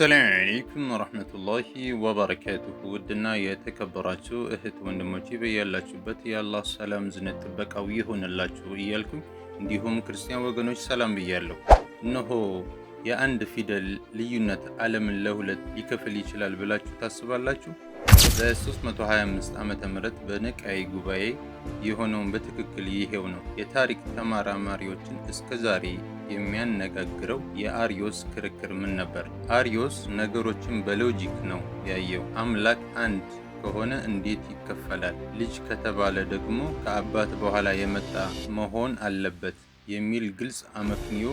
አሰላሙ አለይኩም ወራህመቱላሂ ወበረካቱሁ። ውድና የተከበራችሁ እህት ወንድሞቼ በያላችሁበት የአላህ ሰላም ዝነት ጥበቃው ይሁንላችሁ እያልኩኝ እንዲሁም ክርስቲያን ወገኖች ሰላም ብያለሁ። እነሆ የአንድ ፊደል ልዩነት ዓለምን ለሁለት ሊከፍል ይችላል ብላችሁ ታስባላችሁ? በ325 ዓመተ ምህረት በኒቃያ ጉባኤ የሆነውን በትክክል ይሄው ነው። የታሪክ ተመራማሪዎችን እስከዛሬ የሚያነጋግረው የአርዮስ ክርክር ምን ነበር? አርዮስ ነገሮችን በሎጂክ ነው ያየው። አምላክ አንድ ከሆነ እንዴት ይከፈላል? ልጅ ከተባለ ደግሞ ከአባት በኋላ የመጣ መሆን አለበት የሚል ግልጽ አመክንዮ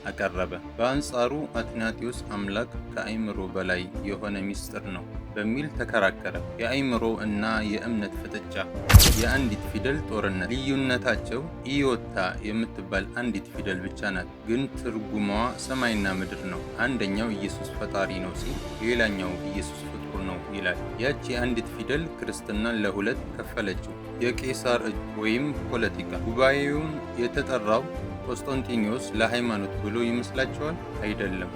አቀረበ። በአንጻሩ አትናቴዎስ አምላክ ከአእምሮ በላይ የሆነ ሚስጥር ነው በሚል ተከራከረ። የአእምሮ እና የእምነት ፍጥጫ፣ የአንዲት ፊደል ጦርነት። ልዩነታቸው ኢዮታ የምትባል አንዲት ፊደል ብቻ ናት፣ ግን ትርጉሟ ሰማይና ምድር ነው። አንደኛው ኢየሱስ ፈጣሪ ነው ሲል፣ ሌላኛው ኢየሱስ ፍጡር ነው ይላል። ያቺ አንዲት ፊደል ክርስትናን ለሁለት ከፈለችው። የቄሳር እጅ ወይም ፖለቲካ። ጉባኤውን የተጠራው ቆስጠንጢኖስ ለሃይማኖት ብሎ ይመስላችኋል? አይደለም።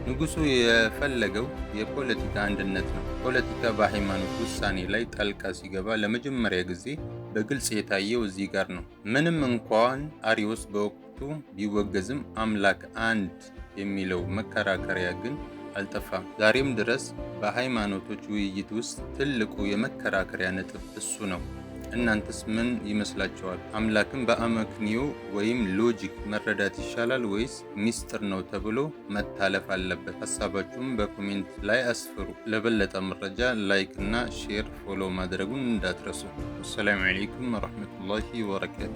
ንጉሱ የፈለገው የፖለቲካ አንድነት ነው። ፖለቲካ በሃይማኖት ውሳኔ ላይ ጣልቃ ሲገባ ለመጀመሪያ ጊዜ በግልጽ የታየው እዚህ ጋር ነው። ምንም እንኳን አርዮስ በወቅቱ ቢወገዝም አምላክ አንድ የሚለው መከራከሪያ ግን አልጠፋም። ዛሬም ድረስ በሃይማኖቶች ውይይት ውስጥ ትልቁ የመከራከሪያ ነጥብ እሱ ነው። እናንተስ ምን ይመስላችኋል? አምላክን በአመክንዮ ወይም ሎጂክ መረዳት ይሻላል ወይስ ሚስጥር ነው ተብሎ መታለፍ አለበት? ሀሳባችሁን በኮሜንት ላይ አስፍሩ። ለበለጠ መረጃ ላይክ እና ሼር ፎሎ ማድረጉን እንዳትረሱ። አሰላሙ አለይኩም ወራህመቱላሂ ወበረካቱ።